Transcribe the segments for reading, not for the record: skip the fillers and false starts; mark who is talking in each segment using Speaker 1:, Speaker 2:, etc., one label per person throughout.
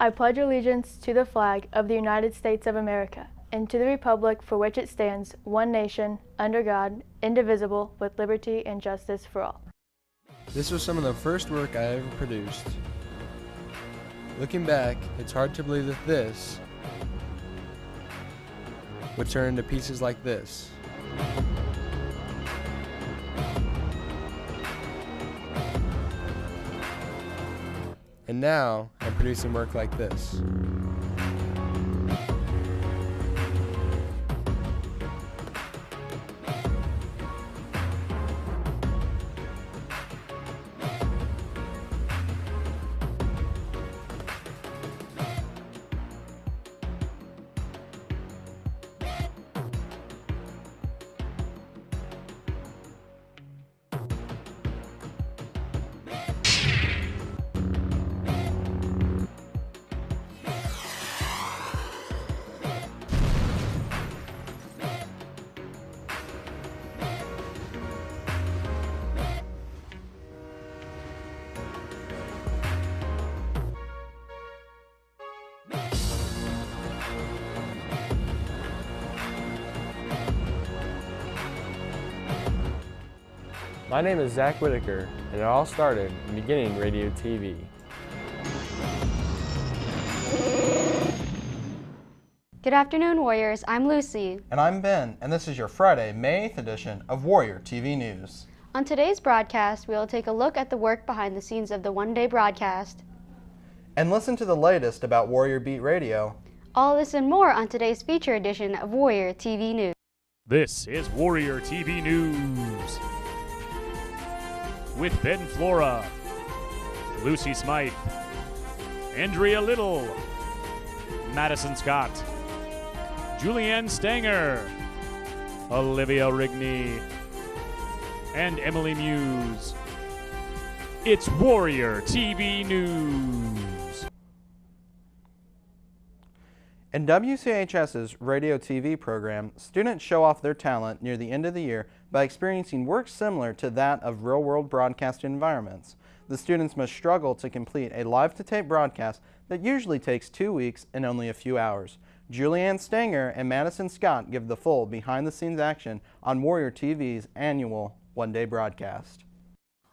Speaker 1: I pledge allegiance to the flag of the United States of America and to the republic for which it stands, one nation, under God, indivisible, with liberty and justice for all.
Speaker 2: This was some of the first work I ever produced. Looking back, it's hard to believe that this would turn into pieces like this. And now, I'm producing work like this. My name is Zach Whitaker, and it all started in beginning radio TV.
Speaker 3: Good afternoon, Warriors. I'm Lucy.
Speaker 4: And I'm Ben, and this is your Friday, May 8th edition of Warrior TV News.
Speaker 3: On today's broadcast, we will take a look at the work behind the scenes of the one-day broadcast.
Speaker 4: And listen to the latest about Warrior Beat Radio.
Speaker 3: All this and more on today's feature edition of Warrior TV News.
Speaker 5: This is Warrior TV News with Ben Flora, Lucy Smythe, Andrea Little, Madison Scott, Julianne Stanger, Olivia Rigney, and Emily Muse. It's Warrior TV News.
Speaker 4: In WCHS's radio TV program, students show off their talent near the end of the year by experiencing work similar to that of real-world broadcast environments. The students must struggle to complete a live-to-tape broadcast that usually takes 2 weeks and only a few hours. Julianne Stanger and Madison Scott give the full behind-the-scenes action on Warrior TV's annual one-day broadcast.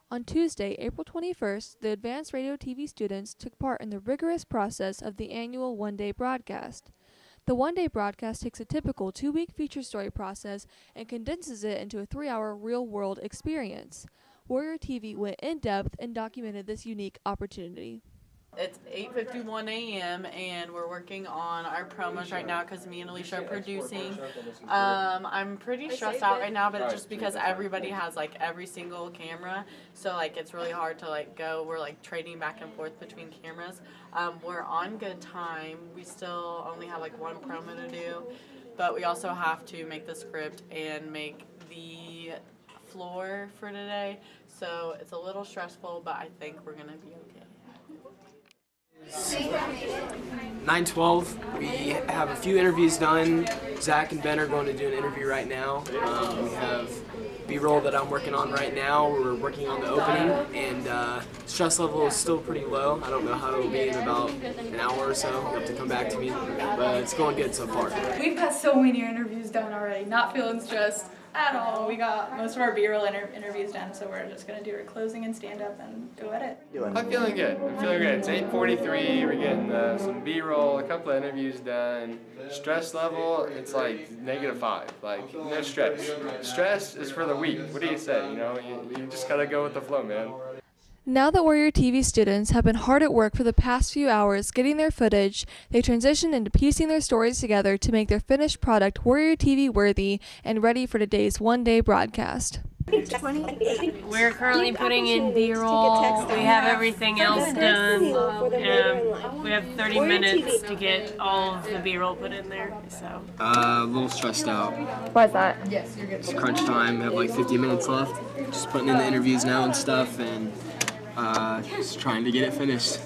Speaker 6: On Tuesday, April 21st, the advanced radio TV students took part in the rigorous process of the annual one-day broadcast. The one-day broadcast takes a typical 2-week feature story process and condenses it into a 3-hour real-world experience. Warrior TV went in-depth and documented this unique opportunity.
Speaker 7: It's 8:51 a.m. and we're working on our promos right now because me and Alicia are producing. I'm pretty stressed out right now, but it's just because everybody has like every single camera, so like it's really hard to like go. We're like trading back and forth between cameras. We're on good time. We still only have like one promo to do, but we also have to make the script and make the floor for today. So it's a little stressful, but I think we're gonna be okay.
Speaker 8: 9:12. We have a few interviews done. Zach and Ben are going to do an interview right now. We have B-roll that I'm working on right now. We're working on the opening, and stress level is still pretty low. I don't know how it'll be in about an hour or so. You'll have to come back to me, but it's going good so far.
Speaker 9: We've got so many interviews done already. Not feeling stressed at all. We got most of our B-roll interviews done, so we're just going to do our closing and stand-up and go at it.
Speaker 2: I'm feeling good. I'm feeling good. It's 8:43. We're getting some B-roll, a couple of interviews done. Stress level, it's like -5. Like, no stress. Stress is for the weak. What do you say? You know, you just got to go with the flow, man.
Speaker 6: Now that Warrior TV students have been hard at work for the past few hours getting their footage, they transition into piecing their stories together to make their finished product Warrior TV worthy and ready for today's one-day broadcast.
Speaker 10: We're currently putting in B-roll. We have everything else done. We have 30 minutes to get all of the B-roll put in there. So
Speaker 8: A little stressed out.
Speaker 1: Why is that?
Speaker 8: It's crunch time. We have like 50 minutes left. Just putting in the interviews now and stuff, and just trying to get it finished.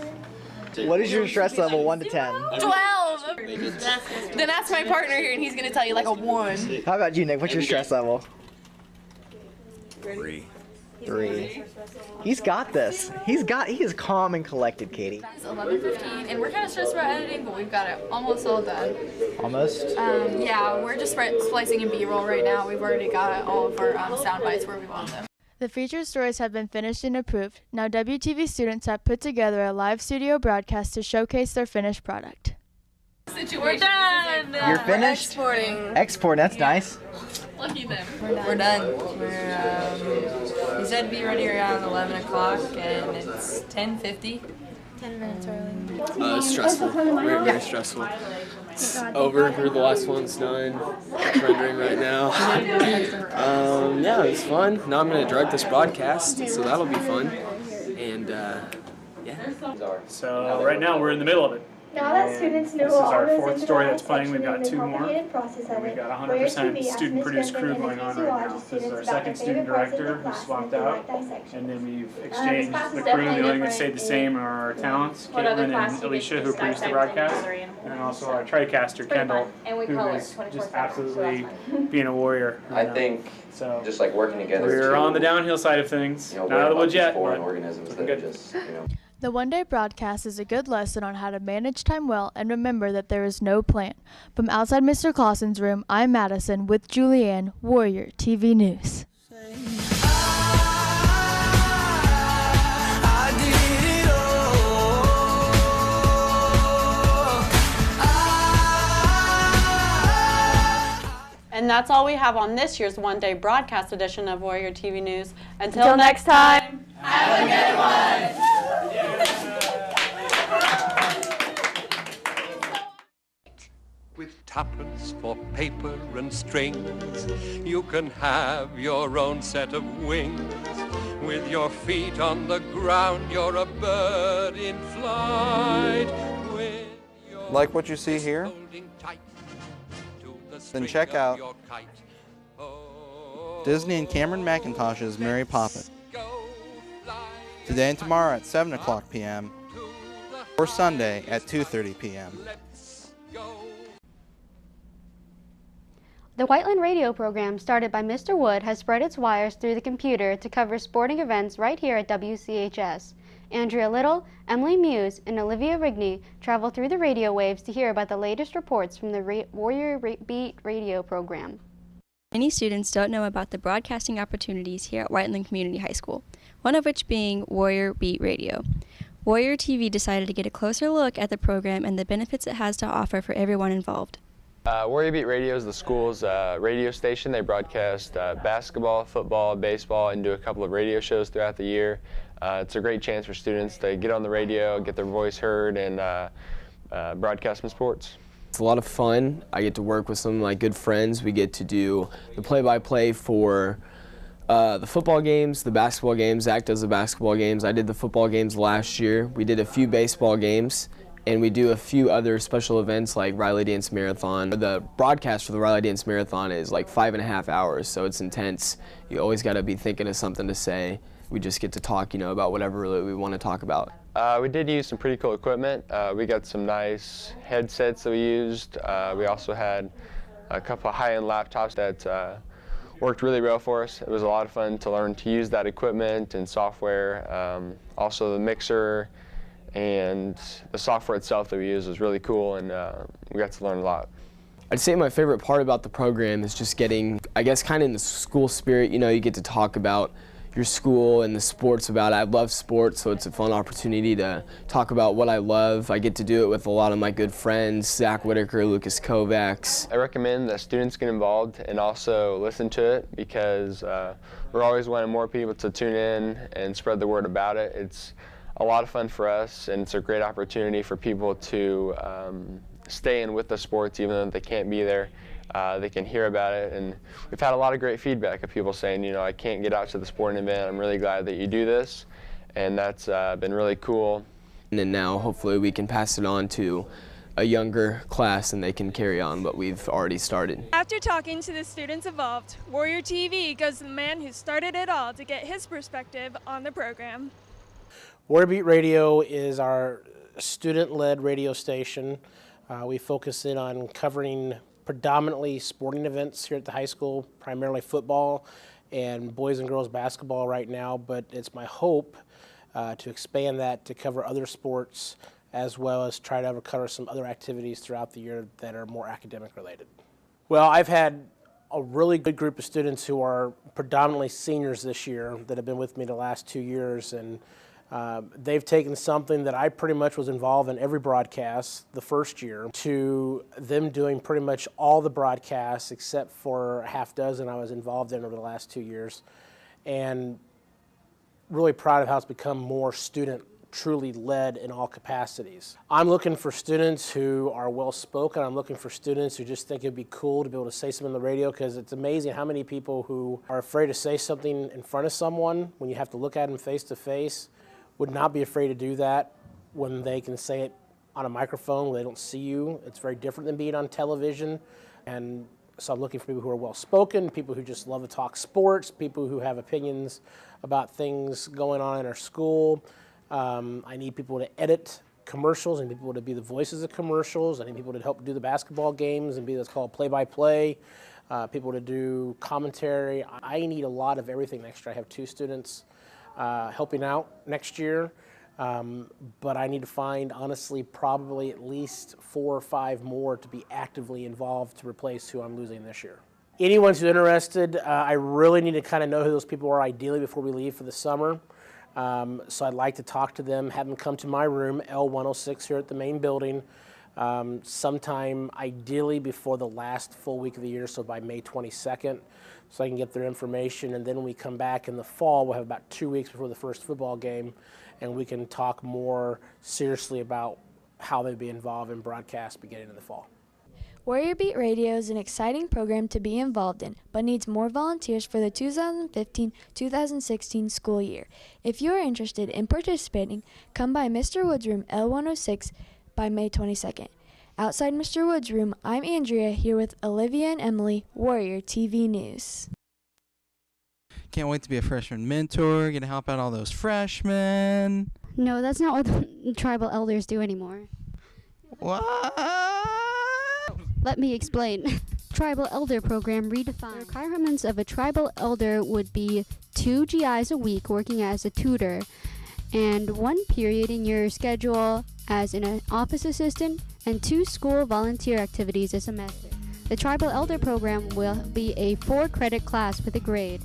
Speaker 11: What is your stress level, 1 to 10?
Speaker 10: 12! Then ask my partner here and he's going to tell you like a 1.
Speaker 11: How about you, Nick? What's your stress level?
Speaker 12: 3.
Speaker 11: 3. He's got this. He is calm and collected, Katie.
Speaker 9: It's 11:15, and we're kind of stressed about editing, but we've got it almost all done.
Speaker 11: Almost?
Speaker 9: Yeah, we're just splicing in B-roll right now. We've already got all of our sound bites where we want them.
Speaker 1: The featured stories have been finished and approved. Now WTV students have put together a live studio broadcast to showcase their finished product.
Speaker 9: We're done!
Speaker 11: You're finished?
Speaker 9: Exporting.
Speaker 11: Export, that's nice.
Speaker 9: Lucky them.
Speaker 12: We're done. We said to be ready around 11 o'clock, and it's 10:50.
Speaker 9: 10 minutes early.
Speaker 8: Stressful. Very, very stressful. It's over. We're the last one's done. It's rendering right now. Yeah, it was fun. Now I'm going to direct this broadcast, so that'll be fun. And, yeah.
Speaker 5: So right now we're in the middle of it.
Speaker 13: Now that students know
Speaker 5: this is our
Speaker 13: all
Speaker 5: fourth
Speaker 13: those
Speaker 5: story that's
Speaker 13: ins
Speaker 5: playing. We've
Speaker 13: and
Speaker 5: got
Speaker 13: outs,
Speaker 5: 2 more.
Speaker 13: complicated process of
Speaker 5: We've
Speaker 13: it,
Speaker 5: got
Speaker 13: Warrior
Speaker 5: 100%
Speaker 13: TV
Speaker 5: student-produced
Speaker 13: asks
Speaker 5: crew
Speaker 13: Miss
Speaker 5: going on
Speaker 13: Benton
Speaker 5: right
Speaker 13: and
Speaker 5: now.
Speaker 13: NSC
Speaker 5: This is our
Speaker 13: students about
Speaker 5: second
Speaker 13: their
Speaker 5: student
Speaker 13: favorite parts of
Speaker 5: director
Speaker 13: the
Speaker 5: who
Speaker 13: class
Speaker 5: swapped
Speaker 13: and
Speaker 5: out.
Speaker 13: direct dissection.
Speaker 5: And then we've
Speaker 13: class
Speaker 5: exchanged
Speaker 13: is
Speaker 5: the crew.
Speaker 13: definitely
Speaker 5: The only thing that
Speaker 13: different
Speaker 5: stayed the same are our talents,
Speaker 13: what other
Speaker 5: Caitlin
Speaker 13: class
Speaker 5: and
Speaker 13: you
Speaker 5: Alicia,
Speaker 13: think
Speaker 5: who
Speaker 13: is
Speaker 5: produced the
Speaker 13: dissect
Speaker 5: broadcast.
Speaker 13: everything
Speaker 5: And then also our TriCaster, Kendall,
Speaker 13: And we
Speaker 5: who
Speaker 13: color
Speaker 5: is
Speaker 13: 24/7,
Speaker 5: just
Speaker 13: so that's
Speaker 5: absolutely
Speaker 13: fine.
Speaker 5: being a warrior.
Speaker 14: I think
Speaker 5: so
Speaker 14: just like working together.
Speaker 5: we're on the downhill side of things. Not out of the woods yet,
Speaker 14: Foreign
Speaker 5: but
Speaker 14: organisms that
Speaker 5: good.
Speaker 14: just,
Speaker 1: The one-day broadcast is a good lesson on how to manage time well and remember that there is no plan. From outside Mr. Clausen's room, I'm Madison with Julianne, Warrior TV News.
Speaker 7: And that's all we have on this year's one-day broadcast edition of Warrior TV News. Until next time, have a good one!
Speaker 15: With tuppence for paper and strings, you can have your own set of wings. With your feet on the ground, you're a bird in flight.
Speaker 4: Like what you see here? Then check out Disney and Cameron McIntosh's Mary Poppins. Today and tomorrow at 7 o'clock p.m. or Sunday at 2:30 p.m.
Speaker 3: The Whiteland radio program started by Mr. Wood has spread its wires through the computer to cover sporting events right here at WCHS. Andrea Little, Emily Muse, and Olivia Rigney travel through the radio waves to hear about the latest reports from the Warrior Beat radio program.
Speaker 16: Many students don't know about the broadcasting opportunities here at Whiteland Community High School, one of which being Warrior Beat Radio. Warrior TV decided to get a closer look at the program and the benefits it has to offer for everyone involved.
Speaker 2: Warrior Beat Radio is the school's radio station. They broadcast basketball, football, baseball, and do a couple of radio shows throughout the year. It's a great chance for students to get on the radio, get their voice heard, and broadcast some sports.
Speaker 8: It's a lot of fun. I get to work with some of my good friends. We get to do the play-by-play for the football games, the basketball games. Zach does the basketball games. I did the football games last year. We did a few baseball games, and we do a few other special events like Riley Dance Marathon. The broadcast for the Riley Dance Marathon is like 5.5 hours, so it's intense. You always got to be thinking of something to say. We just get to talk, about whatever really we want to talk about.
Speaker 2: We did use some pretty cool equipment. We got some nice headsets that we used. We also had a couple of high-end laptops that worked really well for us. It was a lot of fun to learn to use that equipment and software. Also the mixer and the software itself that we used was really cool, and we got to learn a lot.
Speaker 8: I'd say my favorite part about the program is just getting, I guess, kind of in the school spirit. You get to talk about your school and the sports about it. I love sports, so it's a fun opportunity to talk about what I love. I get to do it with a lot of my good friends, Zach Whitaker, Lucas Kovacs.
Speaker 2: I recommend that students get involved and also listen to it because we're always wanting more people to tune in and spread the word about it. It's a lot of fun for us, and it's a great opportunity for people to stay in with the sports even though they can't be there. They can hear about it, and we've had a lot of great feedback of people saying, I can't get out to the sporting event. I'm really glad that you do this, and that's been really cool.
Speaker 8: And then now, hopefully, we can pass it on to a younger class and they can carry on what we've already started.
Speaker 17: After talking to the students involved, Warrior TV goes to the man who started it all to get his perspective on the program.
Speaker 18: Warrior Beat Radio is our student-led radio station. We focus in on covering predominantly sporting events here at the high school, primarily football and boys and girls basketball right now, but it's my hope to expand that to cover other sports as well as try to cover some other activities throughout the year that are more academic related. Well, I've had a really good group of students who are predominantly seniors this year that have been with me the last 2 years, and they've taken something that I pretty much was involved in every broadcast the first year to them doing pretty much all the broadcasts except for a half dozen I was involved in over the last 2 years, and really proud of how it's become more student truly led in all capacities. I'm looking for students who are well spoken. I'm looking for students who just think it'd be cool to be able to say something on the radio, because it's amazing how many people who are afraid to say something in front of someone when you have to look at them face to face would not be afraid to do that when they can say it on a microphone where they don't see you. It's very different than being on television. And so I'm looking for people who are well spoken, people who just love to talk sports, people who have opinions about things going on in our school. I need people to edit commercials. I need people to be the voices of commercials. I need people to help do the basketball games and be what's called play-by-play. People to do commentary. I need a lot of everything next year. I have 2 students helping out next year, but I need to find, honestly, probably at least 4 or 5 more to be actively involved to replace who I'm losing this year. Anyone who's interested, I really need to kind of know who those people are ideally before we leave for the summer. So I'd like to talk to them, have them come to my room, L106 here at the main building, sometime ideally before the last full week of the year, so by May 22nd, so I can get their information. And then when we come back in the fall, we'll have about 2 weeks before the first football game, and we can talk more seriously about how they'd be involved in broadcast beginning in the fall.
Speaker 1: Warrior Beat Radio is an exciting program to be involved in, but needs more volunteers for the 2015-2016 school year. If you are interested in participating, come by Mr. Wood's room L106 by May 22nd. Outside Mr. Wood's room, I'm Andrea here with Olivia and Emily, Warrior TV News.
Speaker 4: Can't wait to be a freshman mentor, gonna help out all those freshmen.
Speaker 3: No, that's not what the tribal elders do anymore.
Speaker 4: What?
Speaker 3: Let me explain. Tribal Elder Program redefined. The requirements of a tribal elder would be 2 GIs a week working as a tutor, and 1 period in your schedule as an office assistant, and 2 school volunteer activities a semester. The Tribal Elder Program will be a 4-credit class with a grade.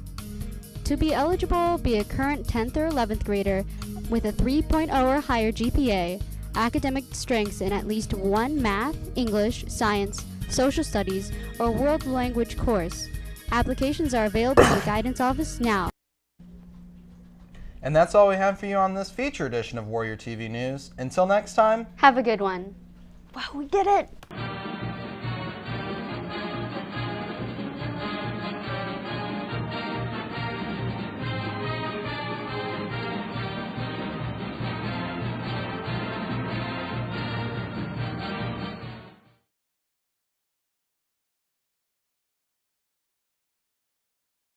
Speaker 3: To be eligible, be a current 10th or 11th grader with a 3.0 or higher GPA, academic strengths in at least 1 math, English, science, social studies, or world language course. Applications are available in the guidance office now.
Speaker 4: And that's all we have for you on this feature edition of Warrior TV News. Until next time,
Speaker 3: Have a good one. Wow, we did it!